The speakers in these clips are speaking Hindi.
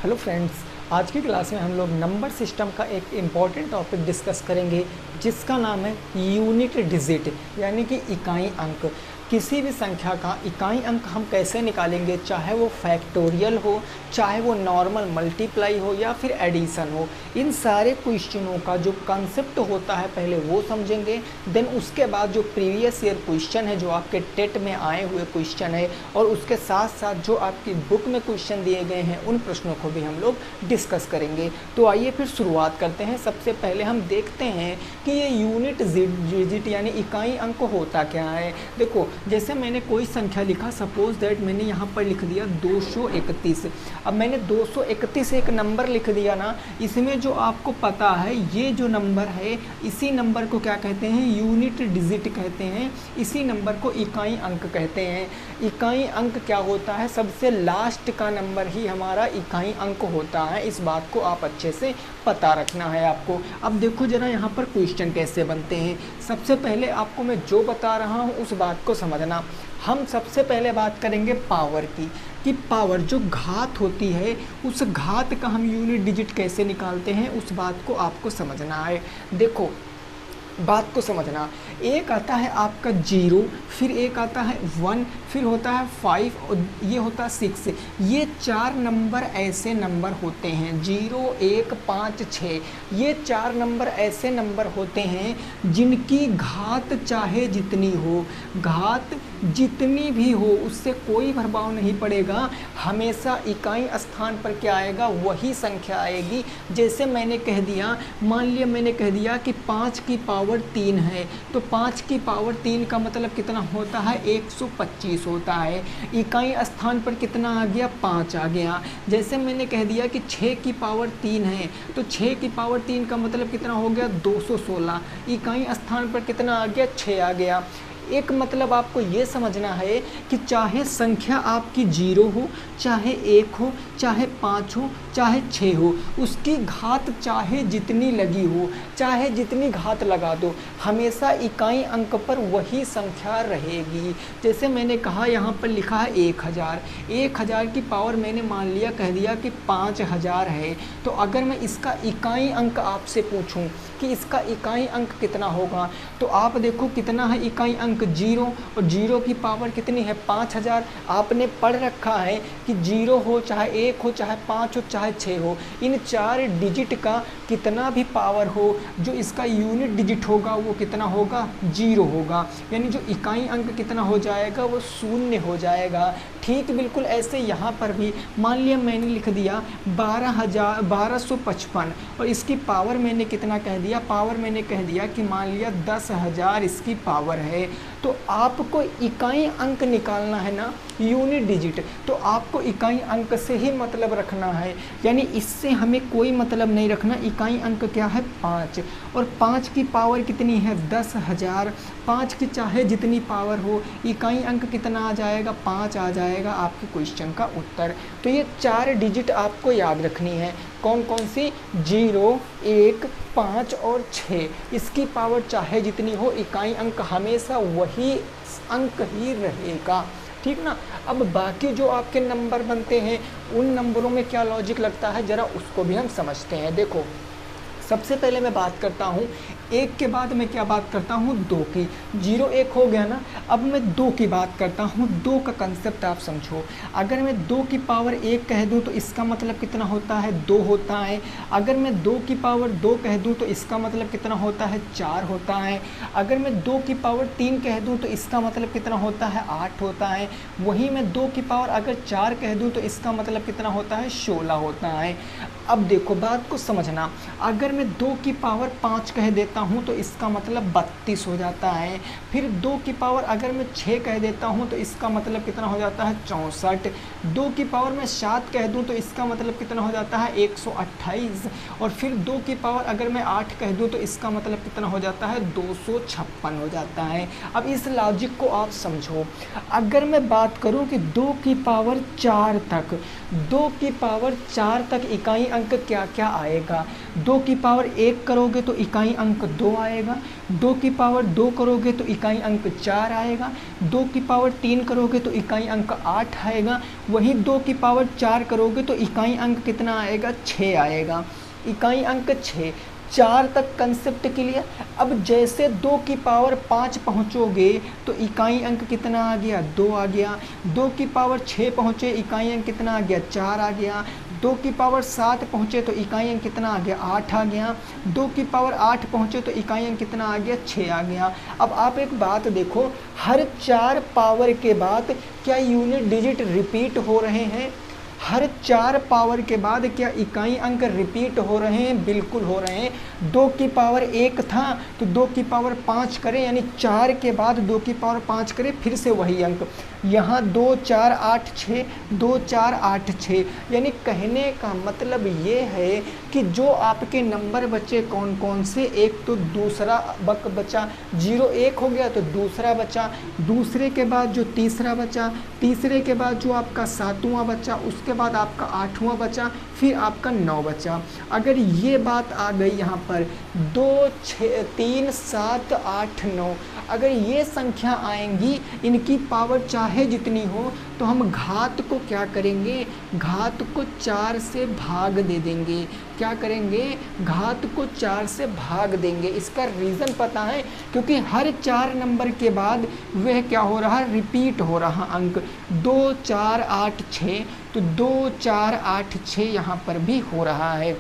हेलो फ्रेंड्स, आज की क्लास में हम लोग नंबर सिस्टम का एक इम्पॉर्टेंट टॉपिक डिस्कस करेंगे जिसका नाम है यूनिट डिजिट यानी कि इकाई अंक। किसी भी संख्या का इकाई अंक हम कैसे निकालेंगे, चाहे वो फैक्टोरियल हो, चाहे वो नॉर्मल मल्टीप्लाई हो या फिर एडिशन हो। इन सारे क्वेश्चनों का जो कंसेप्ट होता है पहले वो समझेंगे, देन उसके बाद जो प्रीवियस ईयर क्वेश्चन है, जो आपके टेट में आए हुए क्वेश्चन है, और उसके साथ साथ जो आपकी बुक में क्वेश्चन दिए गए हैं उन प्रश्नों को भी हम लोग डिस्कस करेंगे। तो आइए फिर शुरुआत करते हैं। सबसे पहले हम देखते हैं कि ये यूनिट डिजिट यानी इकाई अंक होता क्या है। देखो, जैसे मैंने कोई संख्या लिखा, सपोज दैट मैंने यहाँ पर लिख दिया 231। अब मैंने 231 एक नंबर लिख दिया ना, इसमें जो आपको पता है ये जो नंबर है, इसी नंबर को क्या कहते हैं, यूनिट डिजिट कहते हैं। इसी नंबर को इकाई अंक कहते हैं। इकाई अंक क्या होता है, सबसे लास्ट का नंबर ही हमारा इकाई अंक होता है। इस बात को आप अच्छे से पता रखना है आपको। अब देखो जरा यहाँ पर क्वेश्चन कैसे बनते हैं। सबसे पहले आपको मैं जो बता रहा हूँ उस बात को समझना। हम सबसे पहले बात करेंगे पावर की, कि पावर जो घात होती है, उस घात का हम यूनिट डिजिट कैसे निकालते हैं, उस बात को आपको समझना है। देखो, बात को समझना, एक आता है आपका 0, फिर एक आता है 1, फिर होता है 5 और ये होता है 6। ये 4 नंबर ऐसे नंबर होते हैं, 0, 1, 5, 6। ये 4 नंबर ऐसे नंबर होते हैं जिनकी घात चाहे जितनी हो, घात जितनी भी हो उससे कोई प्रभाव नहीं पड़ेगा, हमेशा इकाई स्थान पर क्या आएगा, वही संख्या आएगी। जैसे मैंने कह दिया, मान लिया मैंने कह दिया कि 5 की पावर 3 है, तो 5 की पावर 3 का मतलब कितना होता है, 125 होता है। इकाई स्थान पर कितना आ गया, 5 आ गया। जैसे मैंने कह दिया कि 6 की पावर 3 है, तो 6 की पावर 3 का मतलब कितना हो गया, 216। इकाई स्थान पर कितना आ गया, 6 आ गया। एक मतलब आपको ये समझना है कि चाहे संख्या आपकी 0 हो, चाहे 1 हो, चाहे 5 हो, चाहे 6 हो, उसकी घात चाहे जितनी लगी हो, चाहे जितनी घात लगा दो, हमेशा इकाई अंक पर वही संख्या रहेगी। जैसे मैंने कहा, यहाँ पर लिखा है 1000। 1000 की पावर मैंने मान लिया, कह दिया कि 5000 है। तो अगर मैं इसका इकाई अंक आपसे पूछूं कि इसका इकाई अंक कितना होगा, तो आप देखो कितना है इकाई अंक, 0, और 0 की पावर कितनी है, 5000। आपने पढ़ रखा है कि 0 हो, चाहे 1 हो, चाहे 5 हो, चाहे 6 हो, इन 4 डिजिट का कितना भी पावर हो, जो इसका यूनिट डिजिट होगा वो कितना होगा, 0 होगा। यानी जो इकाई अंक कितना हो जाएगा, वो 0 हो जाएगा। ठीक बिल्कुल ऐसे यहाँ पर भी मान लिया मैंने लिख दिया 1255, और इसकी पावर मैंने कितना कह दिया, पावर मैंने कह दिया कि मान लिया 10,000 इसकी पावर है। तो आपको इकाई अंक निकालना है ना, यूनिट डिजिट, तो आपको इकाई अंक से ही मतलब रखना है। यानी इससे हमें कोई मतलब नहीं रखना। इकाई अंक क्या है, 5, और 5 की पावर कितनी है, 10,000। 5 की चाहे जितनी पावर हो, इकाई अंक कितना आ जाएगा, 5 आ जाएगा आपके क्वेश्चन का उत्तर। तो ये 4 डिजिट आपको याद रखनी है। कौन कौन सी, 0, 1, 5 और 6। इसकी पावर चाहे जितनी हो, इकाई अंक हमेशा वही अंक ही रहेगा। ठीक ना। अब बाकी जो आपके नंबर बनते हैं, उन नंबरों में क्या लॉजिक लगता है, ज़रा उसको भी हम समझते हैं। देखो, सबसे पहले मैं बात करता हूँ 1 के बाद मैं क्या बात करता हूँ, 2 की। 0, 1 हो गया ना। अब मैं 2 की बात करता हूँ। 2 का कंसेप्ट आप समझो। अगर मैं 2 की पावर 1 कह दूँ तो इसका मतलब कितना होता है, 2 होता है। अगर मैं 2 की पावर 2 कह दूँ तो इसका मतलब कितना होता है, 4 होता है। अगर मैं 2 की पावर 3 कह दूँ तो इसका मतलब कितना होता है, 8 होता है। वहीं मैं 2 की पावर अगर 4 कह दूँ तो इसका मतलब कितना होता है, 16 होता है। अब देखो, बात को समझना, अगर मैं 2 की पावर 5 कह देता हूँ तो इसका मतलब 32 हो जाता है। फिर 2 की पावर अगर मैं 6 कह देता हूँ तो इसका मतलब कितना हो जाता है, 64। 2 की पावर मैं 7 कह दूँ तो इसका मतलब कितना हो जाता है, 128। और फिर 2 की पावर अगर मैं 8 कह दूँ तो इसका मतलब कितना हो जाता है, 256 हो जाता है। अब इस लॉजिक को आप समझो। अगर मैं बात करूँ कि 2 की पावर 4 तक, 2 की पावर 4 तक इकाई अंक क्या क्या आएगा। 2 की पावर 1 करोगे तो इकाई अंक अंक 2 आएगा, 2 की पावर 2 करोगे तो इकाई अंक 4 आएगा, 2 की पावर 3 करोगे तो इकाई अंक 8 आएगा, वहीं 2 की पावर 4 करोगे तो इकाई अंक कितना आएगा, 6 आएगा। इकाई अंक 6, 4 तक कंसेप्ट क्लियर। अब जैसे 2 की पावर 5 पहुँचोगे तो इकाई अंक कितना आ गया, 2 आ गया। 2 की पावर 6 पहुँचे, इकाई अंक कितना आ गया, 4 आ गया। 2 की पावर 7 पहुँचे तो इकाई अंक कितना आ गया, 8 आ गया। 2 की पावर 8 पहुँचे तो इकाई अंक कितना आ गया, 6 आ गया। अब आप एक बात देखो, हर 4 पावर के बाद क्या यूनिट डिजिट रिपीट हो रहे हैं? हर 4 पावर के बाद क्या इकाई अंक रिपीट हो रहे हैं? बिल्कुल हो रहे हैं। 2 की पावर 1 था तो 2 की पावर 5 करें, यानी 4 के बाद 2 की पावर 5 करें, फिर से वही अंक। यहाँ 2 4 8 6, 2 4 8 6, यानी कहने का मतलब ये है कि जो आपके नंबर बचे कौन कौन से, एक तो दूसरा बचा 0 1 हो गया तो दूसरा बचा, दूसरे के बाद जो तीसरा बचा, तीसरे के बाद जो आपका 7वां बचा, उसके बाद आपका 8वां बचा, फिर आपका 9 बचा। अगर ये बात आ गई यहाँ पर 2 6 3 7 8 9, अगर ये संख्या आएंगी, इनकी पावर चाहे जितनी हो, तो हम घात को क्या करेंगे, घात को 4 से भाग दे देंगे। क्या करेंगे, घात को 4 से भाग देंगे। इसका रीज़न पता है, क्योंकि हर 4 नंबर के बाद वह क्या हो रहा है, रिपीट हो रहा अंक। 2 4 8 6, तो 2 4 8 6 यहाँ पर भी हो रहा है।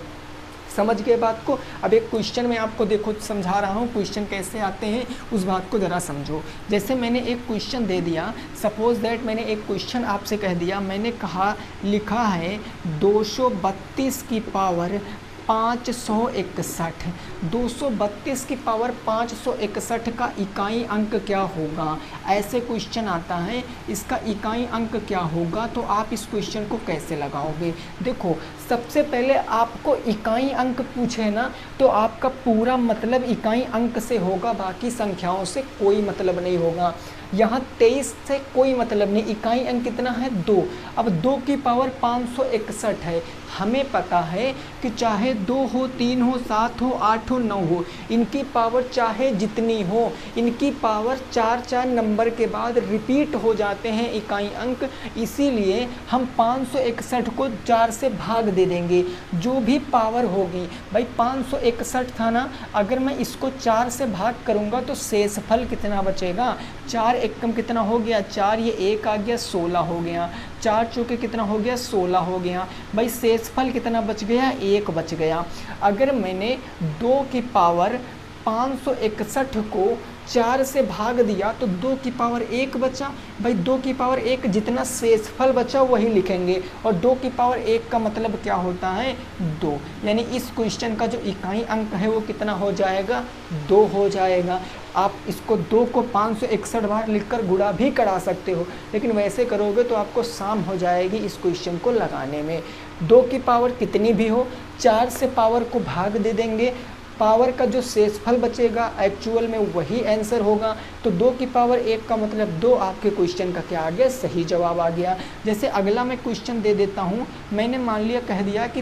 समझ गए बात को? अब एक क्वेश्चन में आपको देखो समझा रहा हूँ, क्वेश्चन कैसे आते हैं उस बात को ज़रा समझो। जैसे मैंने एक क्वेश्चन दे दिया, सपोज दैट मैंने एक क्वेश्चन आपसे कह दिया, मैंने कहा लिखा है 232 की पावर 561, 232 की पावर 561 का इकाई अंक क्या होगा? ऐसे क्वेश्चन आता है, इसका इकाई अंक क्या होगा? तो आप इस क्वेश्चन को कैसे लगाओगे? देखो, सबसे पहले आपको इकाई अंक पूछे ना, तो आपका पूरा मतलब इकाई अंक से होगा, बाकी संख्याओं से कोई मतलब नहीं होगा। यहाँ 23 से कोई मतलब नहीं, इकाई अंक कितना है, 2। अब 2 की पावर 561 है, हमें पता है कि चाहे 2 हो, 3 हो, 7 हो, 8 हो, 9 हो, इनकी पावर चाहे जितनी हो, इनकी पावर 4 नंबर के बाद रिपीट हो जाते हैं इकाई अंक। इसीलिए हम 561 को 4 से भाग दे देंगे। जो भी पावर होगी, भाई 561 था ना, अगर मैं इसको 4 से भाग करूँगा तो शेषफल कितना बचेगा, 4 एकम कितना हो गया, 4 ये 1 आ गया, 16 हो गया, 4 चौके कितना हो गया, 16 हो गया। भाई शेषफल कितना बच गया, 1 बच गया। अगर मैंने 2 की पावर 561 को 4 से भाग दिया तो 2 की पावर 1 बचा। भाई 2 की पावर 1 जितना शेषफल बचा वही लिखेंगे, और 2 की पावर 1 का मतलब क्या होता है, 2। यानी इस क्वेश्चन का जो इकाई अंक है वो कितना हो जाएगा, 2 हो जाएगा। आप इसको 2 को 561 बार लिखकर गुणा भी करा सकते हो, लेकिन वैसे करोगे तो आपको शाम हो जाएगी इस क्वेश्चन को लगाने में। 2 की पावर कितनी भी हो, 4 से पावर को भाग दे देंगे, पावर का जो शेषफल बचेगा एक्चुअल में वही आंसर होगा। तो 2 की पावर 1 का मतलब 2 आपके क्वेश्चन का क्या आ गया, सही जवाब आ गया। जैसे अगला मैं क्वेश्चन दे देता हूँ, मैंने मान लिया कह दिया कि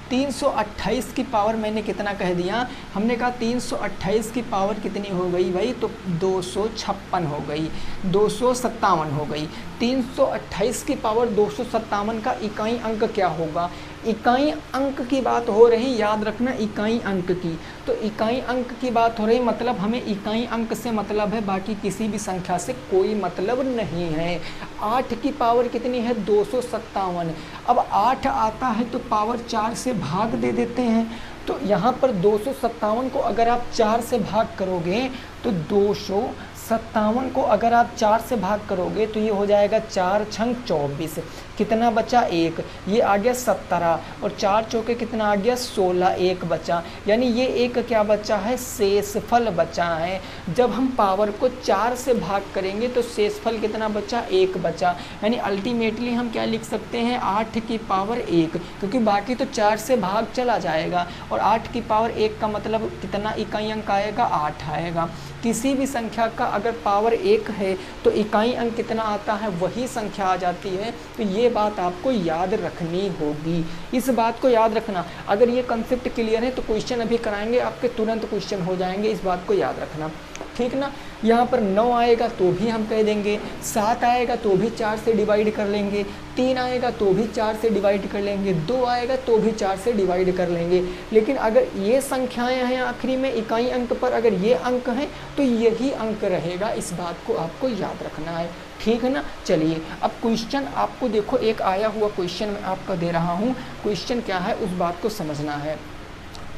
328 की पावर मैंने कितना कह दिया, हमने कहा 328 की पावर कितनी हो गई भाई, तो 256 हो गई, 257 हो गई। 328 की पावर 257 का इकाई अंक क्या होगा? इकाई अंक की बात हो रही, याद रखना इकाई अंक की। तो इकाई अंक की बात हो रही, मतलब हमें इकाई अंक से मतलब है, बाकी किसी भी संख्या से कोई मतलब नहीं है। 8 की पावर कितनी है, 257। अब 8 आता है तो पावर 4 से भाग दे देते हैं। तो यहाँ पर 257 को अगर आप 4 से भाग करोगे तो 257 को अगर आप 4 से भाग करोगे तो ये हो जाएगा 4 छंग 24, कितना बचा 1, ये आ गया 17, और 4 चौके कितना आ गया 16, 1 बचा। यानी ये एक क्या बचा है, शेषफल बचा है। जब हम पावर को 4 से भाग करेंगे तो शेषफल कितना बचा, 1 बचा। यानी अल्टीमेटली हम क्या लिख सकते हैं, 8 की पावर 1, क्योंकि बाकी तो 4 से भाग चला जाएगा, और 8 की पावर 1 का मतलब कितना इकाई अंक आएगा, 8 आएगा। किसी भी संख्या का अगर पावर 1 है तो इकाई अंक कितना आता है, वही संख्या आ जाती है। तो ये बात आपको याद रखनी होगी, इस बात को याद रखना। अगर ये कंसेप्ट क्लियर है तो क्वेश्चन अभी कराएंगे आपके तुरंत क्वेश्चन हो जाएंगे, इस बात को याद रखना, ठीक ना। यहाँ पर 9 आएगा तो भी हम कह देंगे, 7 आएगा तो भी 4 से डिवाइड कर लेंगे, 3 आएगा तो भी 4 से डिवाइड कर लेंगे, 2 आएगा तो भी 4 से डिवाइड कर लेंगे। लेकिन अगर ये संख्याएं हैं आखिरी में इकाई अंक पर, अगर ये अंक हैं तो यही अंक रहेगा, इस बात को आपको याद रखना है, ठीक है ना। चलिए अब क्वेश्चन आपको देखो, एक आया हुआ क्वेश्चन मैं आपका दे रहा हूँ, क्वेश्चन क्या है उस बात को समझना है।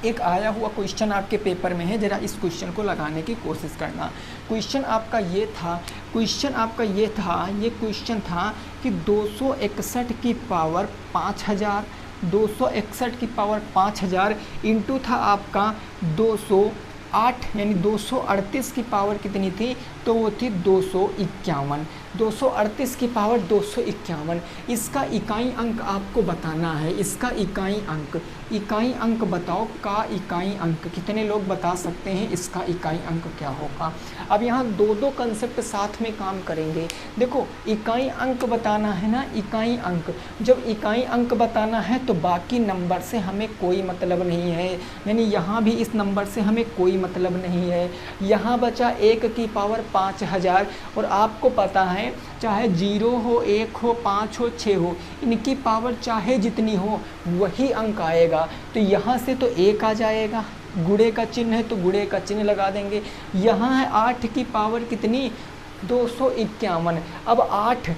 एक आया हुआ क्वेश्चन आपके पेपर में है, ज़रा इस क्वेश्चन को लगाने की कोशिश करना। क्वेश्चन आपका ये था, ये क्वेश्चन था कि 261 की पावर 5000, 261 की पावर 5000 इंटू था आपका 208, यानी 238 की पावर कितनी थी, तो वो थी 251, 238 की पावर 251। इसका इकाई अंक आपको बताना है, इसका इकाई अंक बताओ, का इकाई अंक कितने लोग बता सकते हैं, इसका इकाई अंक क्या होगा। अब यहाँ दो कंसेप्ट साथ में काम करेंगे। देखो इकाई अंक बताना है ना, इकाई अंक, जब इकाई अंक बताना है तो बाकी नंबर से हमें कोई मतलब नहीं है, यानी यहाँ भी इस नंबर से हमें कोई मतलब नहीं है। यहाँ बचा 1 की पावर 5000, और आपको पता है चाहे 0 हो, 1 हो, 5 हो, 6 हो, इनकी पावर चाहे जितनी हो वही अंक आएगा। तो यहाँ से तो 1 आ जाएगा, गुणे का चिन्ह है तो गुणे का चिन्ह लगा देंगे। यहाँ है 8 की पावर कितनी, 251। अब 8,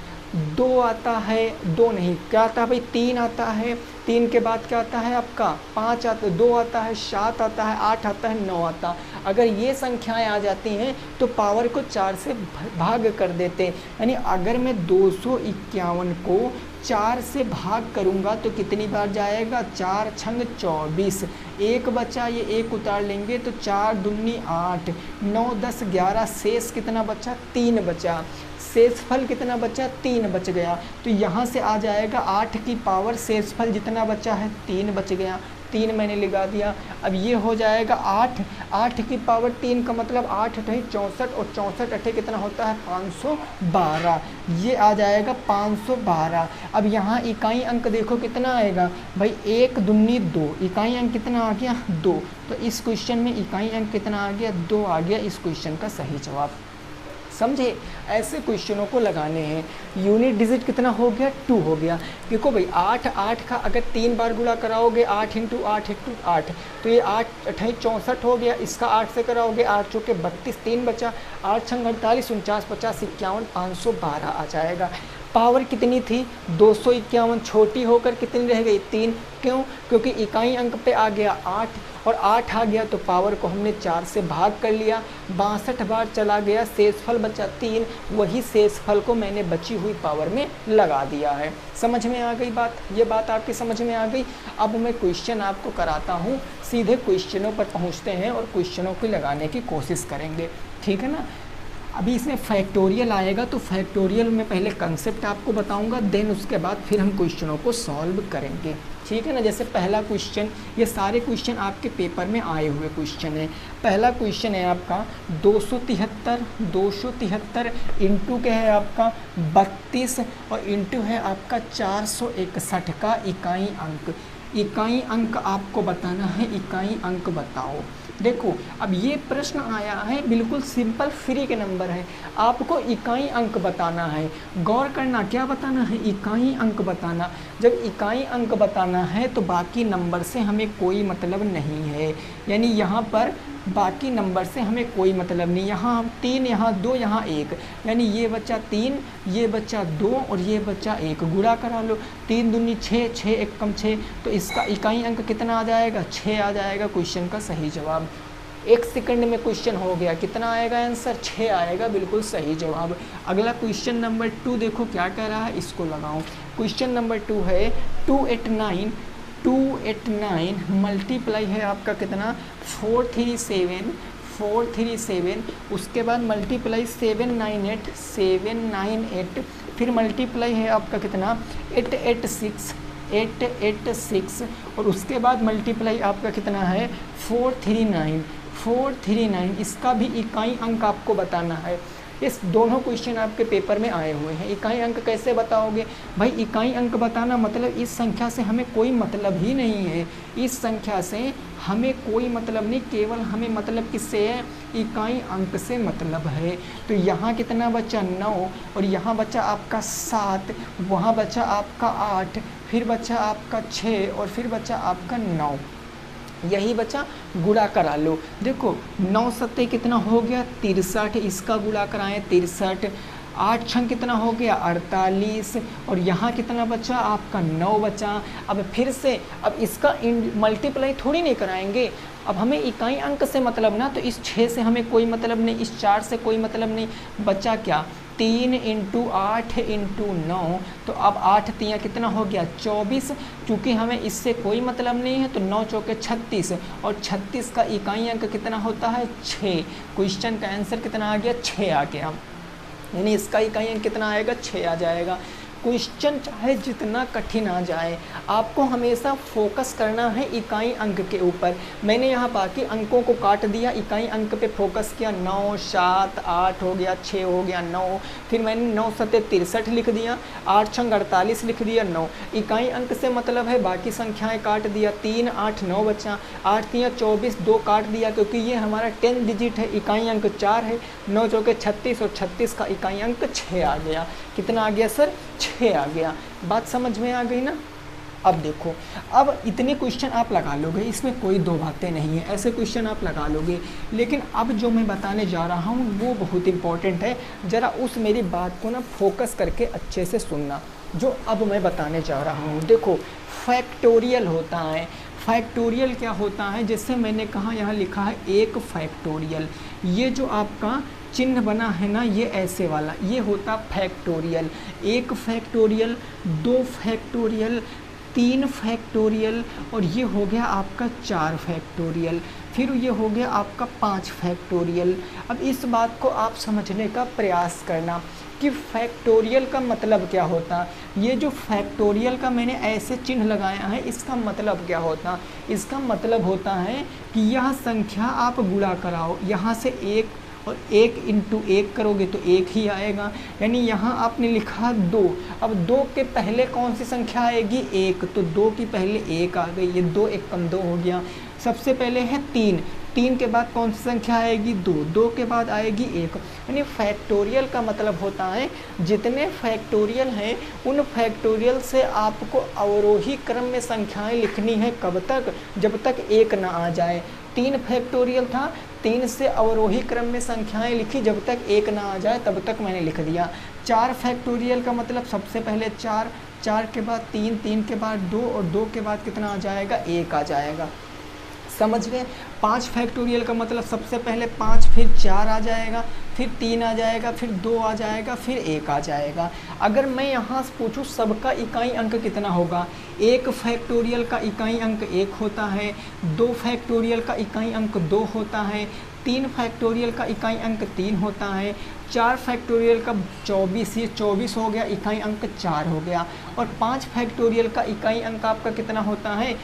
2 आता है, 2 नहीं, क्या आता है भाई, 3 आता है, 3 के बाद क्या आता है आपका 5 आता है, 2 आता है, 7 आता है, 8 आता है, 9 आता है। अगर ये संख्याएं आ जाती हैं तो पावर को 4 से भाग कर देते हैं, यानी अगर मैं 251 को 4 से भाग करूंगा तो कितनी बार जाएगा, 4 छंग 24, 1 बचा, ये 1 उतार लेंगे तो 4 दूनी 8, 9 10 11, शेष कितना बचा, 3 बचा, शेषफल कितना बचा, 3 बच गया। तो यहाँ से आ जाएगा 8 की पावर शेषफल जितना बचा है 3 बच गया, 3 मैंने लगा दिया। अब ये हो जाएगा 8 की पावर 3 का मतलब 8 अठे 64, और 64 अठे कितना होता है 512, ये आ जाएगा 512। अब यहाँ इकाई अंक देखो कितना आएगा भाई, 1 दूनी 2, इकाई अंक कितना आ गया 2। तो इस क्वेश्चन में इकाई अंक कितना आ गया, 2 आ गया, इस क्वेश्चन का सही जवाब। समझे, ऐसे क्वेश्चनों को लगाने हैं। यूनिट डिजिट कितना हो गया, 2 हो गया। देखो भाई 8 का अगर 3 बार गुणा कराओगे, 8 इंटू 8 तो ये 8 अठाई 64 हो गया। इसका 8 से कराओगे, 8 चौके 32, 3 बचा, 8 छंग 48, 49 50 51, 512 आ जाएगा। पावर कितनी थी 251, छोटी होकर कितनी रह गई 3, क्यों, क्योंकि इकाई अंक पे आ गया 8, और 8 आ गया तो पावर को हमने 4 से भाग कर लिया, 62 बार चला गया, शेषफल बचा 3, वही शेषफल को मैंने बची हुई पावर में लगा दिया है। समझ में आ गई बात, ये बात आपकी समझ में आ गई। अब मैं क्वेश्चन आपको कराता हूँ, सीधे क्वेश्चनों पर पहुँचते हैं और क्वेश्चनों को लगाने की कोशिश करेंगे, ठीक है ना। अभी इसमें फैक्टोरियल आएगा तो फैक्टोरियल में पहले कंसेप्ट आपको बताऊंगा, देन उसके बाद फिर हम क्वेश्चनों को सॉल्व करेंगे, ठीक है ना। जैसे पहला क्वेश्चन, ये सारे क्वेश्चन आपके पेपर में आए हुए क्वेश्चन हैं। पहला क्वेश्चन है आपका 273 इंटू क्या है आपका 32, और इंटू है आपका 461 का इकाई अंक। इकाई अंक आपको बताना है, इकाई अंक बताओ। देखो अब ये प्रश्न आया है, बिल्कुल सिंपल फ्री के नंबर है, आपको इकाई अंक बताना है। गौर करना, क्या बताना है, इकाई अंक बताना। जब इकाई अंक बताना है तो बाकी नंबर से हमें कोई मतलब नहीं है, यानी यहाँ पर बाकी नंबर से हमें कोई मतलब नहीं। यहाँ 3, यहाँ 2, यहाँ 1, यानी ये बच्चा 3, ये बच्चा 2 और ये बच्चा 1, गुणा करा लो, 3 दूनी 6, 6 1 कम 6, तो इसका इकाई अंक कितना आ जाएगा 6 आ जाएगा, क्वेश्चन का सही जवाब। 1 सेकंड में क्वेश्चन हो गया, कितना आएगा आंसर 6 आएगा, बिल्कुल सही जवाब। अगला क्वेश्चन नंबर 2 देखो क्या कह रहा है, इसको लगाओ। क्वेश्चन नंबर 2 है 289 मल्टीप्लाई है आपका कितना 437, उसके बाद मल्टीप्लाई 798, फिर मल्टीप्लाई है आपका कितना 886, और उसके बाद मल्टीप्लाई आपका कितना है 439, इसका भी इकाई अंक आपको बताना है। इस दोनों क्वेश्चन आपके पेपर में आए हुए हैं। इकाई अंक कैसे बताओगे भाई? इकाई अंक बताना मतलब इस संख्या से हमें कोई मतलब ही नहीं है, इस संख्या से हमें कोई मतलब नहीं, केवल हमें मतलब किससे है? इकाई अंक से मतलब है। तो यहाँ कितना बचा? 9, और यहाँ बचा आपका 7, वहाँ बचा आपका 8, फिर बचा आपका 6, और फिर बचा आपका 9, यही बचा। गुणा करा लो। देखो 9 सत्ते कितना हो गया? 63, इसका गुणा कराएं 63, 8 छंग कितना हो गया? 48, और यहाँ कितना बचा? आपका 9 बचा। अब फिर से अब इसका मल्टीप्लाई थोड़ी नहीं कराएंगे, अब हमें इकाई अंक से मतलब ना, तो इस 6 से हमें कोई मतलब नहीं, इस 4 से कोई मतलब नहीं, बचा क्या? 3 × 8 × 9, तो अब 8 तियाँ कितना हो गया? 24। क्योंकि हमें इससे कोई मतलब नहीं है तो 9 चौके 36, और 36 का इकाई अंक कितना होता है? 6। क्वेश्चन का आंसर कितना आ गया? 6 आ गया, यानी इसका इकाई अंक कितना आएगा? 6 आ जाएगा। क्वेश्चन चाहे जितना कठिन आ जाए, आपको हमेशा फोकस करना है इकाई अंक के ऊपर। मैंने यहाँ बाकी अंकों को काट दिया, इकाई अंक पे फोकस किया। 9, 7, 8 हो गया, 6 हो गया, 9, फिर मैंने 9 सत्ते 63 लिख दिया, 8 छंग 48 लिख दिया, 9। इकाई अंक से मतलब है बाकी संख्याएं काट दिया, 3, 8, 9 बचा, 8 तियाँ 24, 2 काट दिया क्योंकि ये हमारा 10 डिजिट है, इकाई अंक 4 है। 9 चौके 36, और 36 का इकाई अंक 6 आ गया। कितना आ गया सर? 6 आ गया। बात समझ में आ गई ना? अब देखो, अब इतने क्वेश्चन आप लगा लोगे, इसमें कोई दो बातें नहीं है, ऐसे क्वेश्चन आप लगा लोगे। लेकिन अब जो मैं बताने जा रहा हूँ वो बहुत इंपॉर्टेंट है, ज़रा उस मेरी बात को ना फोकस करके अच्छे से सुनना। जो अब मैं बताने जा रहा हूँ, देखो फैक्टोरियल होता है। फैक्टोरियल क्या होता है? जैसे मैंने कहा, यहाँ लिखा है 1 फैक्टोरियल, ये जो आपका चिन्ह बना है ना, ये ऐसे वाला, ये होता फैक्टोरियल। 1 फैक्टोरियल, 2 फैक्टोरियल, 3 फैक्टोरियल, और ये हो गया आपका 4 फैक्टोरियल, फिर ये हो गया आपका 5 फैक्टोरियल। अब इस बात को आप समझने का प्रयास करना कि फैक्टोरियल का मतलब क्या होता। ये जो फैक्टोरियल का मैंने ऐसे चिन्ह लगाया है, इसका मतलब क्या होता? इसका मतलब होता है कि यह संख्या आप गुणा कराओ, यहाँ से 1 और 1 × 1 करोगे तो 1 ही आएगा। यानी यहाँ आपने लिखा 2, अब 2 के पहले कौन सी संख्या आएगी? 1, तो 2 की पहले 1 आ गई, ये 2 1 कम 2 हो गया। सबसे पहले है 3, 3 के बाद कौन सी संख्या आएगी? 2, 2 के बाद आएगी 1। यानी फैक्टोरियल का मतलब होता है जितने फैक्टोरियल हैं उन फैक्टोरियल से आपको अवरोही क्रम में संख्याएं लिखनी है। कब तक? जब तक 1 ना आ जाए। 3 फैक्टोरियल था, 3 से अवरोही क्रम में संख्याएं लिखी, जब तक 1 ना आ जाए तब तक मैंने लिख दिया। 4 फैक्टोरियल का मतलब सबसे पहले 4, 4 के बाद 3, 3 के बाद 2, और 2 के बाद कितना आ जाएगा? 1 आ जाएगा। समझ गए? 5 फैक्टोरियल का मतलब सबसे पहले 5, फिर 4 आ जाएगा, फिर 3 आ जाएगा, फिर 2 आ जाएगा, फिर 1 आ जाएगा। अगर मैं यहाँ से पूछूँ सबका इकाई अंक कितना होगा? 1 फैक्टोरियल का इकाई अंक 1 होता है, 2 फैक्टोरियल का इकाई अंक 2 होता है, 3 फैक्टोरियल का इकाई अंक 3 होता है, 4 फैक्टोरियल का 24, ये 24 हो गया, इकाई अंक 4 हो गया, और 5 फैक्टोरियल का इकाई अंक आपका कितना होता है?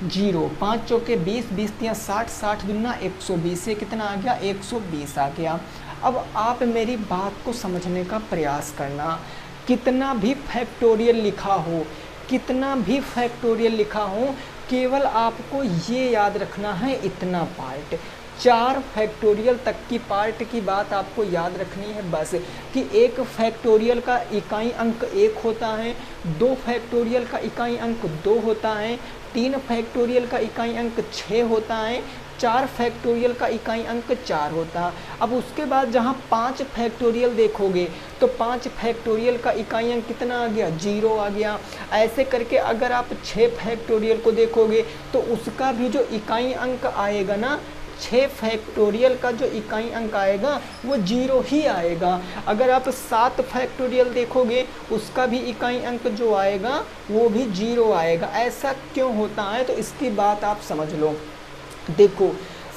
0। 5 चौके 20, 20 तियाँ 60, 60 दूना 120, से कितना आ गया? 120 आ गया। अब आप मेरी बात को समझने का प्रयास करना। कितना भी फैक्टोरियल लिखा हो, कितना भी फैक्टोरियल लिखा हो, केवल आपको ये याद रखना है इतना पार्ट, 4 फैक्टोरियल तक की पार्ट की बात आपको याद रखनी है बस, कि 1 फैक्टोरियल का इकाई अंक 1 होता है, 2 फैक्टोरियल का इकाई अंक 2 होता है, 3 फैक्टोरियल का इकाई अंक 6 होता है, 4 फैक्टोरियल का इकाई अंक 4 होता है। अब उसके बाद जहाँ 5 फैक्टोरियल देखोगे तो 5 फैक्टोरियल का इकाई अंक कितना आ गया? 0 आ गया। ऐसे करके अगर आप 6 फैक्टोरियल को देखोगे तो उसका भी जो इकाई अंक आएगा ना, 6 फैक्टोरियल का जो इकाई अंक आएगा वो 0 ही आएगा। अगर आप 7 फैक्टोरियल देखोगे उसका भी इकाई अंक जो आएगा वो भी 0 आएगा। ऐसा क्यों होता है? तो इसकी बात आप समझ लो। देखो,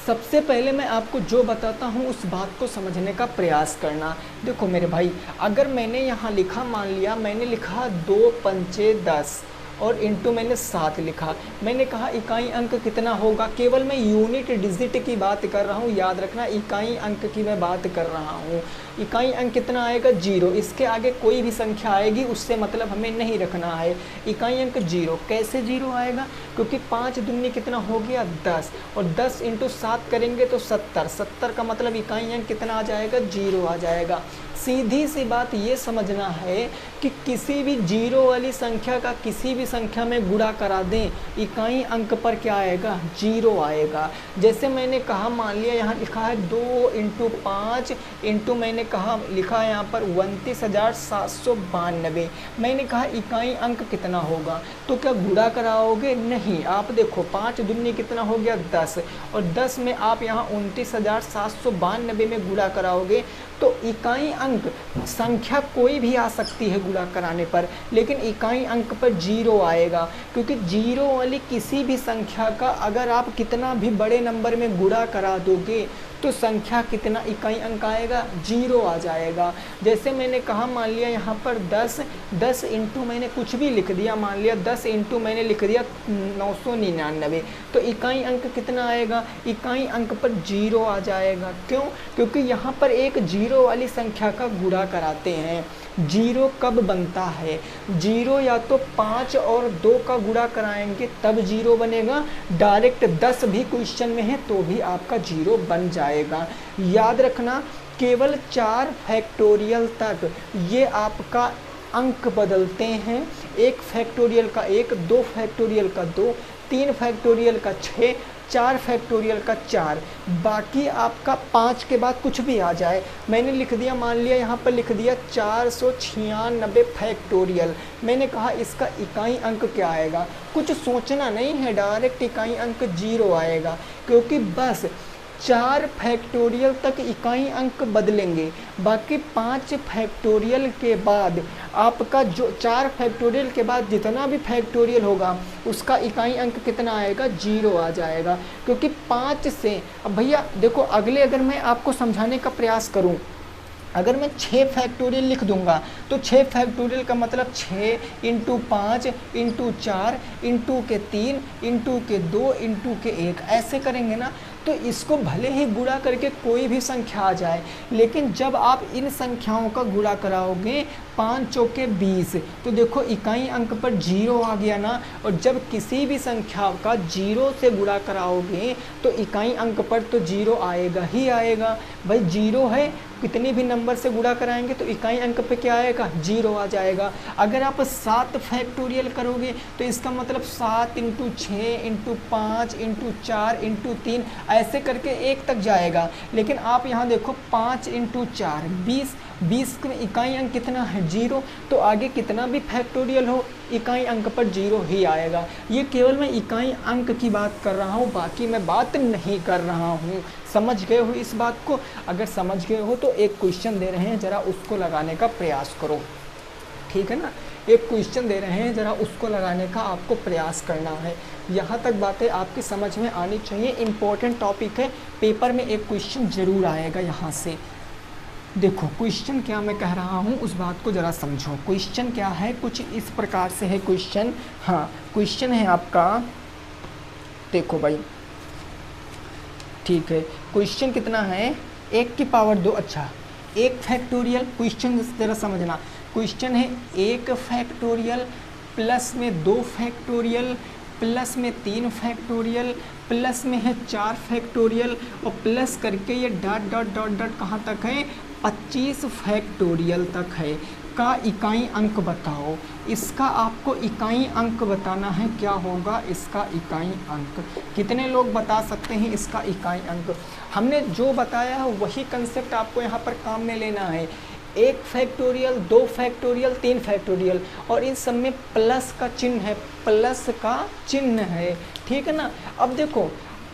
सबसे पहले मैं आपको जो बताता हूँ उस बात को समझने का प्रयास करना। देखो मेरे भाई, अगर मैंने यहाँ लिखा, मान लिया मैंने लिखा 2 पंचे 10, और इंटू मैंने 7 लिखा। मैंने कहा इकाई अंक कितना होगा, केवल मैं यूनिट डिजिट की बात कर रहा हूँ, याद रखना इकाई अंक की मैं बात कर रहा हूँ। इकाई अंक कितना आएगा 0, इसके आगे कोई भी संख्या आएगी उससे मतलब हमें नहीं रखना है। इकाई अंक 0, कैसे 0 आएगा, क्योंकि 5 दूनी कितना हो गया 10, और 10 इंटू 7 करेंगे तो 70, 70 का मतलब इकाई अंक कितना आ जाएगा 0 आ जाएगा। सीधी सी बात ये समझना है कि किसी भी 0 वाली संख्या का किसी भी संख्या में गुणा करा दें, इकाई अंक पर क्या आएगा 0 आएगा। जैसे मैंने कहा, मान लिया यहाँ लिखा है 2 इंटू 5 इंटू मैंने कहा लिखा है यहाँ पर 29,792। मैंने कहा इकाई अंक कितना होगा, तो क्या गुणा कराओगे, नहीं। आप देखो 5 दूनी कितना हो गया 10, और 10 में आप यहाँ 29,792 में गुणा कराओगे तो इकाई अंक संख्या कोई भी आ सकती है गुणा कराने पर, लेकिन इकाई अंक पर 0 आएगा, क्योंकि 0 वाली किसी भी संख्या का अगर आप कितना भी बड़े नंबर में गुणा करा दोगे तो संख्या कितना इकाई अंक आएगा 0 आ जाएगा। जैसे मैंने कहा, मान लिया यहाँ पर 10 इंटू मैंने कुछ भी लिख दिया, मान लिया 10 इंटू मैंने लिख दिया 999, तो इकाई अंक कितना आएगा, इकाई अंक पर 0 आ जाएगा। क्यों, क्योंकि यहाँ पर एक 0 वाली संख्या का गुणा कराते हैं। 0 कब बनता है, 0 या तो 5 और 2 का गुणा कराएंगे तब 0 बनेगा, डायरेक्ट 10 भी क्वेश्चन में है तो भी आपका 0 बन जाएगा। याद रखना, केवल 4 फैक्टोरियल तक ये आपका अंक बदलते हैं। 1 फैक्टोरियल का 1, 2 फैक्टोरियल का 2, 3 फैक्टोरियल का 6, 4 फैक्टोरियल का 4, बाकी आपका 5 के बाद कुछ भी आ जाए। मैंने लिख दिया, मान लिया यहाँ पर लिख दिया 496 फैक्टोरियल। मैंने कहा इसका इकाई अंक क्या आएगा, कुछ सोचना नहीं है, डायरेक्ट इकाई अंक 0 आएगा, क्योंकि बस 4 फैक्टोरियल तक इकाई अंक बदलेंगे, बाकी 5 फैक्टोरियल के बाद आपका जो 4 फैक्टोरियल के बाद जितना भी फैक्टोरियल होगा उसका इकाई अंक कितना आएगा 0 आ जाएगा। क्योंकि 5 से, अब भैया देखो अगले अगर मैं आपको समझाने का प्रयास करूं, अगर मैं 6 फैक्टोरियल लिख दूंगा तो 6 फैक्टोरियल का मतलब 6 इंटू 5 इंटू 4 इंटू के 3 इंटू के 2 इंटू के 1, ऐसे करेंगे ना तो इसको भले ही गुणा करके कोई भी संख्या आ जाए, लेकिन जब आप इन संख्याओं का गुणा कराओगे 5 चौके 20, तो देखो इकाई अंक पर 0 आ गया ना। और जब किसी भी संख्या का 0 से गुणा कराओगे तो इकाई अंक पर तो 0 आएगा ही आएगा। भाई 0 है, कितने भी नंबर से गुणा कराएंगे तो इकाई अंक पे क्या आएगा 0 आ जाएगा। अगर आप 7 फैक्टोरियल करोगे तो इसका मतलब 7 इंटू 6 इंटू 5 इंटू 4 इंटू 3 ऐसे करके 1 तक जाएगा। लेकिन आप यहाँ देखो 5 इंटू 4 20 में इकाई अंक कितना है 0, तो आगे कितना भी फैक्टोरियल हो इकाई अंक पर 0 ही आएगा। ये केवल मैं इकाई अंक की बात कर रहा हूँ, बाकी मैं बात नहीं कर रहा हूँ। समझ गए हो इस बात को? अगर समझ गए हो तो एक क्वेश्चन दे रहे हैं, ज़रा उसको लगाने का प्रयास करो, ठीक है ना। एक क्वेश्चन दे रहे हैं, ज़रा उसको लगाने का आपको प्रयास करना है। यहाँ तक बातें आपकी समझ में आनी चाहिए, इम्पोर्टेंट टॉपिक है, पेपर में एक क्वेश्चन ज़रूर आएगा यहाँ से। देखो क्वेश्चन क्या मैं कह रहा हूँ उस बात को ज़रा समझो। क्वेश्चन क्या है, कुछ इस प्रकार से है क्वेश्चन। हाँ, क्वेश्चन है आपका, देखो भाई, ठीक है। क्वेश्चन कितना है, 1 की पावर 2, अच्छा 1 फैक्टोरियल। क्वेश्चन ज़रा समझना, क्वेश्चन है 1 फैक्टोरियल प्लस में 2 फैक्टोरियल प्लस में 3 फैक्टोरियल प्लस में है 4 फैक्टोरियल और प्लस करके ये डॉट डॉट डॉट डॉट कहाँ तक है 25 फैक्टोरियल तक है का इकाई अंक बताओ। इसका आपको इकाई अंक बताना है, क्या होगा इसका इकाई अंक। कितने लोग बता सकते हैं इसका इकाई अंक? हमने जो बताया है वही कंसेप्ट आपको यहाँ पर काम में लेना है। 1 फैक्टोरियल, 2 फैक्टोरियल, 3 फैक्टोरियल और इन सब में प्लस का चिन्ह है, प्लस का चिन्ह है, ठीक है ना। अब देखो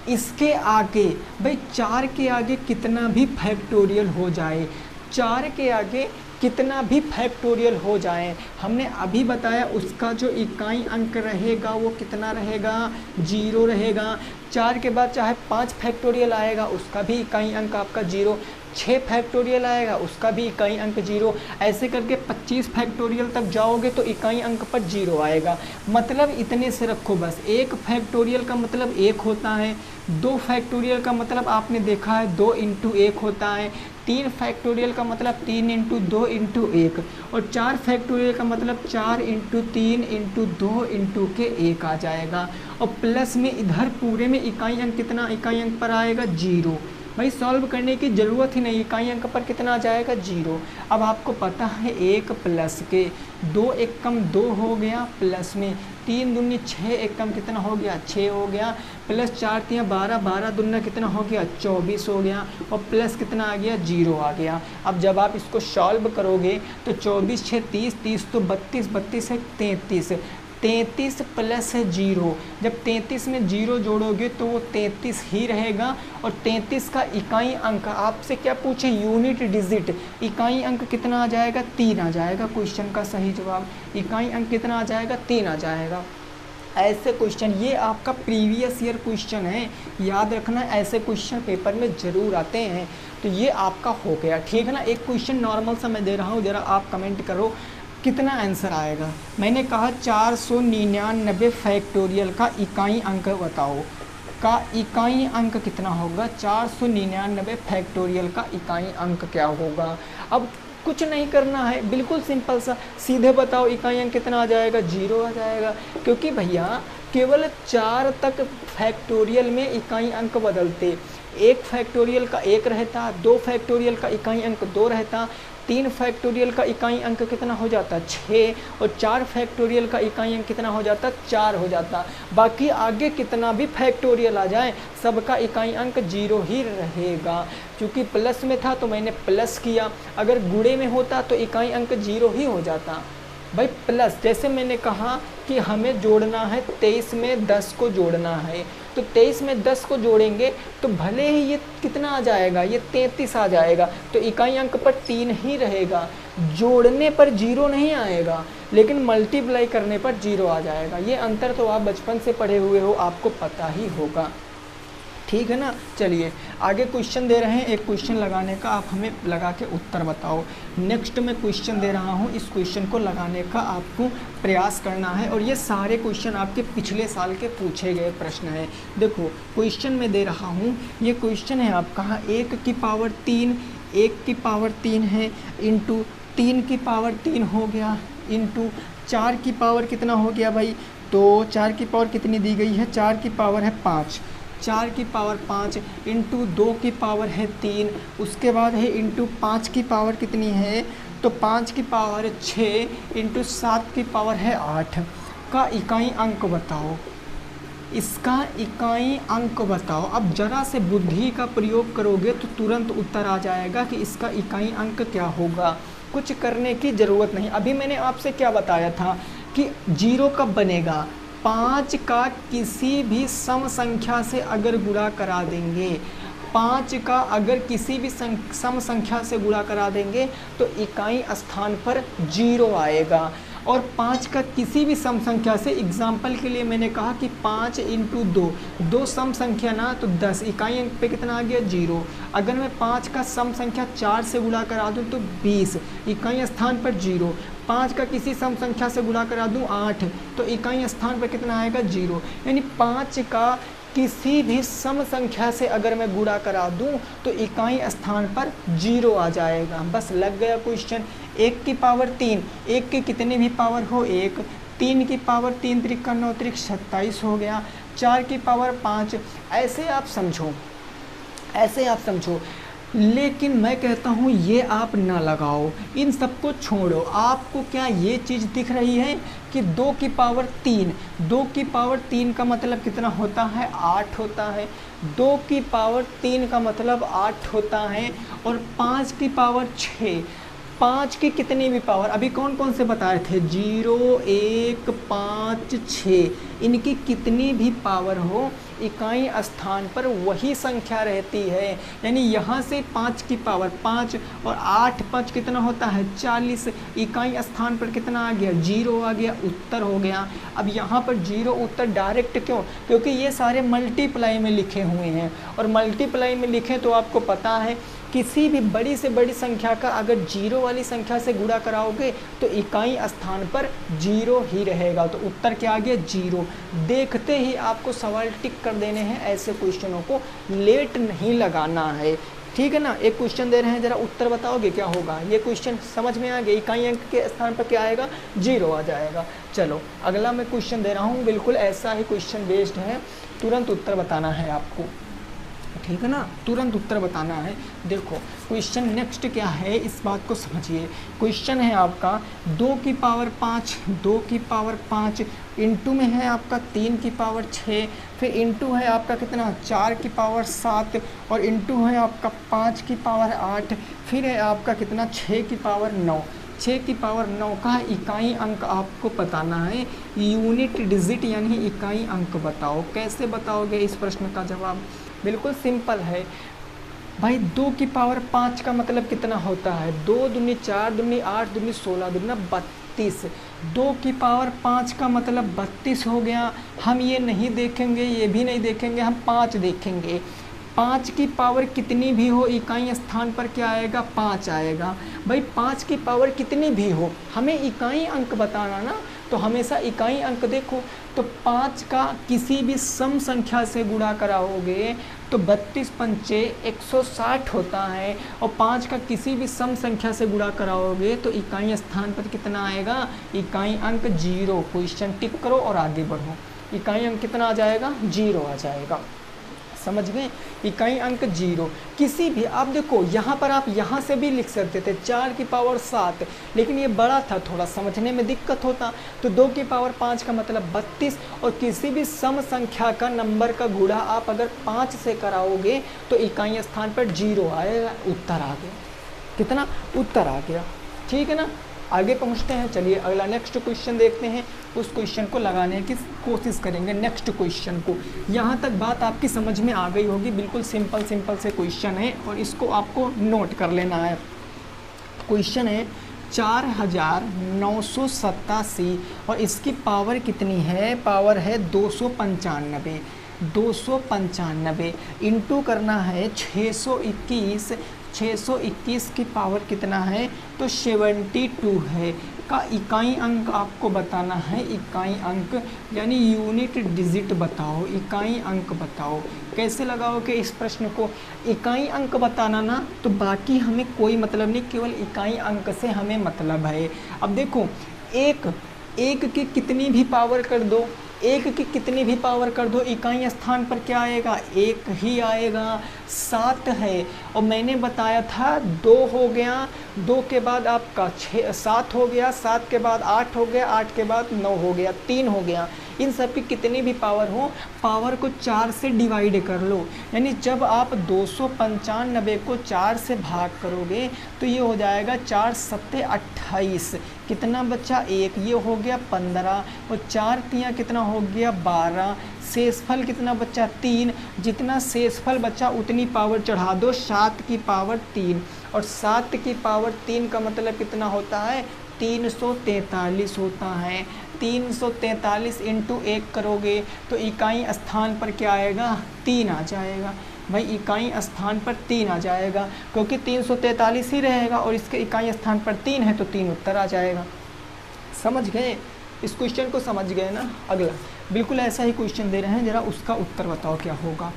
इसके आगे भाई 4 के आगे कितना भी फैक्टोरियल हो जाए, 4 के आगे कितना भी फैक्टोरियल हो जाए, हमने अभी बताया उसका जो इकाई अंक रहेगा वो कितना रहेगा 0 रहेगा। 4 के बाद चाहे 5 फैक्टोरियल आएगा उसका भी इकाई अंक आपका 0। 6 फैक्टोरियल आएगा, उसका भी इकाई अंक 0। ऐसे करके 25 फैक्टोरियल तक जाओगे तो इकाई अंक पर 0 आएगा। मतलब इतने से रखो बस। 1 फैक्टोरियल का मतलब 1 होता है, 2 फैक्टोरियल का मतलब आपने देखा है 2 इंटू 1 होता है, 3 फैक्टोरियल का मतलब 3 इंटू 2 इंटू 1, और 4 फैक्टोरियल का मतलब 4 इंटू 3 इंटू 2 इंटू के 1 आ जाएगा। और प्लस में इधर पूरे में इकाई अंक कितना, इकाई अंक पर आएगा 0। भाई सॉल्व करने की ज़रूरत ही नहीं, इकाई अंक पर कितना आ जाएगा 0। अब आपको पता है 1 प्लस के 2 एकम 2 हो गया, प्लस में 3 दूनी 6 एकम कितना हो गया 6 हो गया, प्लस 4 3 12, 12 दूना कितना हो गया 24 हो गया, और प्लस कितना आ गया 0 आ गया। अब जब आप इसको सॉल्व करोगे तो 24 6 30, 30 तो 32, 32 है 33, 33 प्लस है 0। जब 33 में 0 जोड़ोगे तो वो 33 ही रहेगा। और 33 का इकाई अंक आपसे क्या पूछे, यूनिट डिजिट, इकाई अंक कितना आ जाएगा 3 आ जाएगा। क्वेश्चन का सही जवाब इकाई अंक कितना आ जाएगा 3 आ जाएगा। ऐसे क्वेश्चन, ये आपका प्रीवियस ईयर क्वेश्चन है, याद रखना ऐसे क्वेश्चन पेपर में ज़रूर आते हैं। तो ये आपका हो गया, ठीक है ना। एक क्वेश्चन नॉर्मल सा मैं दे रहा हूँ, ज़रा आप कमेंट करो कितना आंसर आएगा। मैंने कहा 499 फैक्टोरियल का इकाई अंक बताओ, का इकाई अंक कितना होगा। 499 फैक्टोरियल का इकाई अंक क्या होगा। अब कुछ नहीं करना है, बिल्कुल सिंपल सा, सीधे बताओ इकाई अंक कितना आ जाएगा 0 आ जाएगा। क्योंकि भैया केवल 4 तक फैक्टोरियल में इकाई अंक बदलते, 1 फैक्टोरियल का 1 रहता, 2 फैक्टोरियल का इकाई अंक 2 रहता, 3 फैक्टोरियल का इकाई अंक कितना हो जाता 6, और 4 फैक्टोरियल का इकाई अंक कितना हो जाता 4 हो जाता। बाकी आगे कितना भी फैक्टोरियल आ जाए सबका इकाई अंक 0 ही रहेगा। क्योंकि प्लस में था तो मैंने प्लस किया, अगर गुणे में होता तो इकाई अंक 0 ही हो जाता। भाई प्लस, जैसे मैंने कहा कि हमें जोड़ना है 23 में 10 को जोड़ना है, तो 23 में 10 को जोड़ेंगे तो भले ही ये कितना आ जाएगा, ये 33 आ जाएगा, तो इकाई अंक पर 3 ही रहेगा। जोड़ने पर 0 नहीं आएगा, लेकिन मल्टीप्लाई करने पर 0 आ जाएगा। ये अंतर तो आप बचपन से पढ़े हुए हो, आपको पता ही होगा, ठीक है ना। चलिए आगे क्वेश्चन दे रहे हैं, एक क्वेश्चन लगाने का आप हमें लगा के उत्तर बताओ। नेक्स्ट मैं क्वेश्चन दे रहा हूँ, इस क्वेश्चन को लगाने का आपको प्रयास करना है। और ये सारे क्वेश्चन आपके पिछले साल के पूछे गए प्रश्न हैं। देखो क्वेश्चन मैं दे रहा हूँ, ये क्वेश्चन है आपका 1 की पावर 3, 1 की पावर 3 है, इंटू 3 की पावर 3 हो गया, इंटू 4 की पावर कितना हो गया भाई, तो 4 की पावर कितनी दी गई है, 4 की पावर है 5, 4 की पावर 5 इंटू 2 की पावर है 3, उसके बाद है इंटू 5 की पावर कितनी है, तो 5 की पावर 6 इंटू 7 की पावर है 8 का इकाई अंक बताओ। इसका इकाई अंक बताओ। अब जरा से बुद्धि का प्रयोग करोगे तो तुरंत उत्तर आ जाएगा कि इसका इकाई अंक क्या होगा। कुछ करने की ज़रूरत नहीं। अभी मैंने आपसे क्या बताया था कि 0 कब बनेगा, 5 का किसी भी सम संख्या से अगर गुणा करा देंगे, 5 का अगर किसी भी सम संख्या से गुणा करा देंगे तो इकाई स्थान पर 0 आएगा। और 5 का किसी भी सम संख्या से, एग्जाम्पल के लिए मैंने कहा कि 5 इंटू 2, 2 सम संख्या ना तो 10, इकाई अंक पे कितना आ गया 0। अगर मैं 5 का सम संख्या 4 से गुणा करा दूँ तो 20, इकाई स्थान पर 0। 5 का किसी सम संख्या से गुणा करा दूँ 8, तो इकाई स्थान पर कितना आएगा 0। यानी 5 का किसी भी सम संख्या से अगर मैं गुणा करा दूं तो इकाई स्थान पर 0 आ जाएगा। बस लग गया क्वेश्चन। 1 की पावर 3, 1 की कितनी भी पावर हो 1, 3 की पावर 3 त्रिक का 9 त्रिक 27 हो गया, 4 की पावर 5। ऐसे आप समझो, ऐसे आप समझो। लेकिन मैं कहता हूँ ये आप ना लगाओ, इन सबको छोड़ो। आपको क्या ये चीज़ दिख रही है कि 2 की पावर 3, 2 की पावर 3 का मतलब कितना होता है 8 होता है, 2 की पावर 3 का मतलब 8 होता है। और 5 की पावर 6, 5 की कितनी भी पावर, अभी कौन कौन से बताए थे, 0 1 5 6, इनकी कितनी भी पावर हो इकाई स्थान पर वही संख्या रहती है। यानी यहाँ से 5 की पावर 5 और 8 5 कितना होता है 40, इकाई स्थान पर कितना आ गया 0 आ गया, उत्तर हो गया। अब यहाँ पर 0 उत्तर डायरेक्ट क्यों, क्योंकि ये सारे मल्टीप्लाई में लिखे हुए हैं, और मल्टीप्लाई में लिखे तो आपको पता है किसी भी बड़ी से बड़ी संख्या का अगर जीरो वाली संख्या से गुणा कराओगे तो इकाई स्थान पर जीरो ही रहेगा। तो उत्तर क्या आ गया? जीरो। देखते ही आपको सवाल टिक कर देने हैं, ऐसे क्वेश्चनों को लेट नहीं लगाना है, ठीक है ना। एक क्वेश्चन दे रहे हैं, जरा उत्तर बताओगे क्या होगा? ये क्वेश्चन समझ में आ गया, इकाई अंक के स्थान पर क्या आएगा? जीरो आ जाएगा। चलो अगला मैं क्वेश्चन दे रहा हूँ, बिल्कुल ऐसा ही क्वेश्चन बेस्ड है, तुरंत उत्तर बताना है आपको, ठीक है ना, तुरंत उत्तर बताना है। देखो क्वेश्चन नेक्स्ट क्या है, इस बात को समझिए। क्वेश्चन है आपका 2 की पावर 5, 2 की पावर 5 इंटू में है आपका 3 की पावर 6, फिर इंटू है आपका कितना 4 की पावर 7 और इंटू है आपका 5 की पावर 8, फिर है आपका कितना 6 की पावर 9। 6 की पावर 9 का इकाई अंक आपको बताना है, यूनिट डिजिट यानी इकाई अंक बताओ। कैसे बताओगे इस प्रश्न का जवाब? बिल्कुल सिंपल है भाई। 2 की पावर 5 का मतलब कितना होता है? 2 दूनी 4 दूनी 8 दूनी 16 दूना 32। 2 की पावर 5 का मतलब 32 हो गया। हम ये नहीं देखेंगे, ये भी नहीं देखेंगे, हम 5 देखेंगे। 5 की पावर कितनी भी हो, इकाई स्थान पर क्या आएगा? 5 आएगा। भाई 5 की पावर कितनी भी हो, हमें इकाई अंक बताना ना, तो हमेशा इकाई अंक देखो। तो 5 का किसी भी सम संख्या से गुणा कराओगे तो 32 पंचे 160 होता है, और 5 का किसी भी सम संख्या से गुणा कराओगे तो इकाई स्थान पर कितना आएगा? इकाई अंक 0। क्वेश्चन टिक करो और आगे बढ़ो। इकाई अंक कितना आ जाएगा? 0 आ जाएगा। समझ गए? इकाई अंक 0। किसी भी, आप देखो यहाँ पर आप यहाँ से भी लिख सकते थे 4 की पावर 7, लेकिन ये बड़ा था, थोड़ा समझने में दिक्कत होता। तो 2 की पावर 5 का मतलब 32, और किसी भी सम संख्या का नंबर का गुणा आप अगर 5 से कराओगे तो इकाई स्थान पर 0 आएगा। उत्तर आ गया। कितना? उत्तर आ गया, ठीक है ना। आगे पहुँचते हैं, चलिए अगला नेक्स्ट क्वेश्चन देखते हैं, उस क्वेश्चन को लगाने की कोशिश करेंगे। नेक्स्ट क्वेश्चन को, यहाँ तक बात आपकी समझ में आ गई होगी। बिल्कुल सिंपल से क्वेश्चन है और इसको आपको नोट कर लेना है। क्वेश्चन है 4987 और इसकी पावर कितनी है? पावर है 295। 295 इंटू करना है 621। 621 की पावर कितना है? तो 72 है। का इकाई अंक आपको बताना है, इकाई अंक यानी यूनिट डिजिट बताओ, इकाई अंक बताओ। कैसे लगाओगे इस प्रश्न को? इकाई अंक बताना ना, तो बाकी हमें कोई मतलब नहीं, केवल इकाई अंक से हमें मतलब है। अब देखो, एक की कितनी भी पावर कर दो, एक की कितनी भी पावर कर दो, इकाई स्थान पर क्या आएगा? 1 ही आएगा। 7 है, और मैंने बताया था 2 हो गया, 2 के बाद आपका 7 हो गया, 7 के बाद 8 हो गया, 8 के बाद 9 हो गया, 3 हो गया। इन सब की कितनी भी पावर हो, पावर को 4 से डिवाइड कर लो। यानी जब आप 295 को 4 से भाग करोगे तो ये हो जाएगा 4 सत्ते 28। कितना बच्चा? 1। ये हो गया 15, और 4 तियाँ कितना हो गया? 12। शेषफल कितना बच्चा? 3। जितना शेषफल बच्चा उतनी पावर चढ़ा दो, 7 की पावर 3, और 7 की पावर 3 का मतलब कितना होता है? 343 होता है। 343 इंटू 1 करोगे तो इकाई स्थान पर क्या आएगा? 3 आ जाएगा। भाई इकाई स्थान पर 3 आ जाएगा, क्योंकि 343 ही रहेगा और इसके इकाई स्थान पर 3 है, तो 3 उत्तर आ जाएगा। समझ गए? इस क्वेश्चन को समझ गए ना। अगला बिल्कुल ऐसा ही क्वेश्चन दे रहे हैं, ज़रा उसका उत्तर बताओ क्या होगा।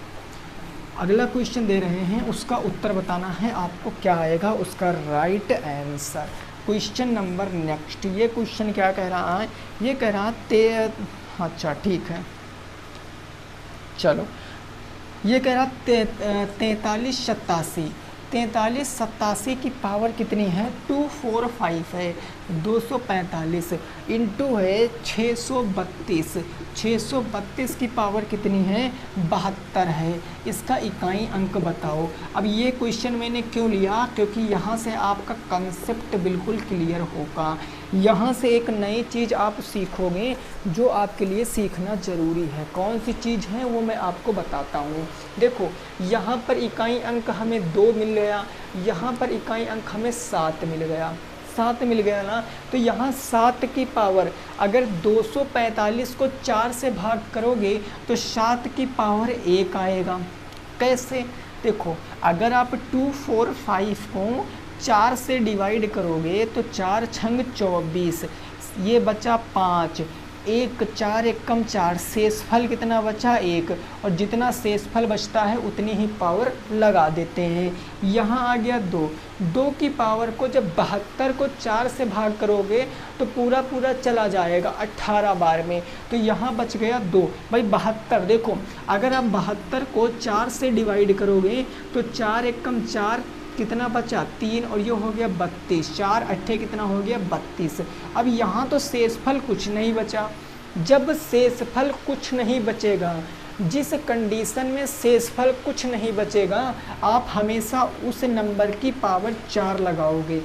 अगला क्वेश्चन दे रहे हैं, उसका उत्तर बताना है आपको, क्या आएगा उसका right answer. Question number next, ये क्वेश्चन क्या कह रहा है? ये कह रहा अच्छा ठीक है, चलो ये कह रहा 4387। 4387 की पावर कितनी है? 245 है। 245 इंटू है 632। 632 की पावर कितनी है? 72 है। इसका इकाई अंक बताओ। अब ये क्वेश्चन मैंने क्यों लिया? क्योंकि यहाँ से आपका कंसेप्ट बिल्कुल क्लियर होगा। यहाँ से एक नई चीज़ आप सीखोगे जो आपके लिए सीखना ज़रूरी है। कौन सी चीज़ है वो मैं आपको बताता हूँ। देखो यहाँ पर इकाई अंक हमें 2 मिल गया, यहाँ पर इकाई अंक हमें 7 मिल गया। 7 मिल गया ना, तो यहाँ 7 की पावर, अगर 245 को 4 से भाग करोगे तो 7 की पावर 1 आएगा। कैसे? देखो अगर आप 2, 4, 5 को 4 से डिवाइड करोगे तो 4 छंग 24, ये बचा 5, 1 4 1 कम 4, शेषफल कितना बचा 1, और जितना शेषफल बचता है उतनी ही पावर लगा देते हैं। यहाँ आ गया 2, 2 की पावर को जब 72 को 4 से भाग करोगे तो पूरा पूरा चला जाएगा 18 बार में, तो यहाँ बच गया 2। भाई 72, देखो अगर आप 72 को 4 से डिवाइड करोगे तो 4 1 कम 4, कितना बचा 3, और ये हो गया 32, 4 8 कितना हो गया 32। अब यहाँ तो शेषफल कुछ नहीं बचा। जब शेषफल कुछ नहीं बचेगा, जिस कंडीशन में शेषफल कुछ नहीं बचेगा, आप हमेशा उस नंबर की पावर 4 लगाओगे।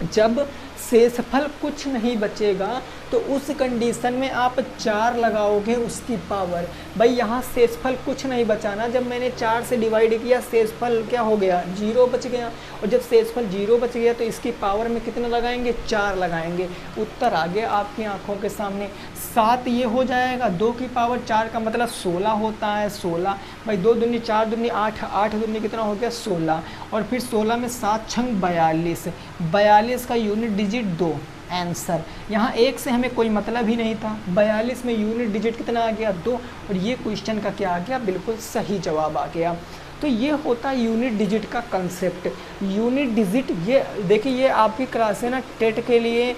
जब शेषफल कुछ नहीं बचेगा तो उस कंडीशन में आप 4 लगाओगे उसकी पावर। भाई यहाँ शेषफल कुछ नहीं बचा ना, जब मैंने 4 से डिवाइड किया शेषफल क्या हो गया 0 बच गया, और जब शेषफल 0 बच गया तो इसकी पावर में कितना लगाएंगे 4 लगाएंगे। उत्तर आ गया आपकी आंखों के सामने। 7 ये हो जाएगा, 2 की पावर 4 का मतलब 16 होता है, 16। भाई 2 दूनी 4 दूनी 8, 8 दूनी कितना हो गया 16, और फिर 16 में 7 छंग 42, 42 का यूनिट डिजिट 2। आंसर यहाँ 1 से हमें कोई मतलब ही नहीं था, 42 में यूनिट डिजिट कितना आ गया 2, और ये क्वेश्चन का क्या आ गया बिल्कुल सही जवाब आ गया। तो ये होता है यूनिट डिजिट का कंसेप्ट। यूनिट डिजिट ये देखिए, ये आपकी क्लास है ना टेट के लिए,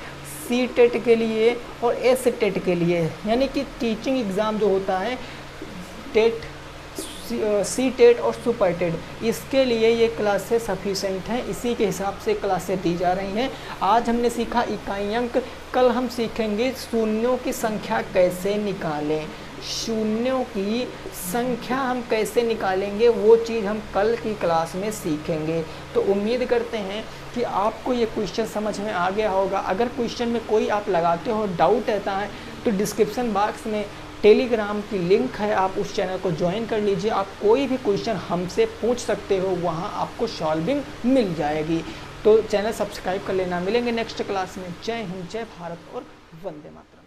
सी टेट के लिए और एस टेट के लिए, यानी कि टीचिंग एग्ज़ाम जो होता है टेट, सी टेट और सुपर टेट, इसके लिए ये क्लासेस सफिशेंट हैं, इसी के हिसाब से क्लासेस दी जा रही हैं। आज हमने सीखा इकाई अंक, कल हम सीखेंगे शून्यों की संख्या कैसे निकालें। शून्यों की संख्या हम कैसे निकालेंगे वो चीज़ हम कल की क्लास में सीखेंगे। तो उम्मीद करते हैं कि आपको ये क्वेश्चन समझ में आ गया होगा। अगर क्वेश्चन में कोई आप लगाते हो, डाउट रहता है, तो डिस्क्रिप्शन बॉक्स में टेलीग्राम की लिंक है, आप उस चैनल को ज्वाइन कर लीजिए। आप कोई भी क्वेश्चन हमसे पूछ सकते हो, वहाँ आपको सॉल्विंग मिल जाएगी। तो चैनल सब्सक्राइब कर लेना। मिलेंगे नेक्स्ट क्लास में। जय हिंद, जय भारत और वंदे मातरम।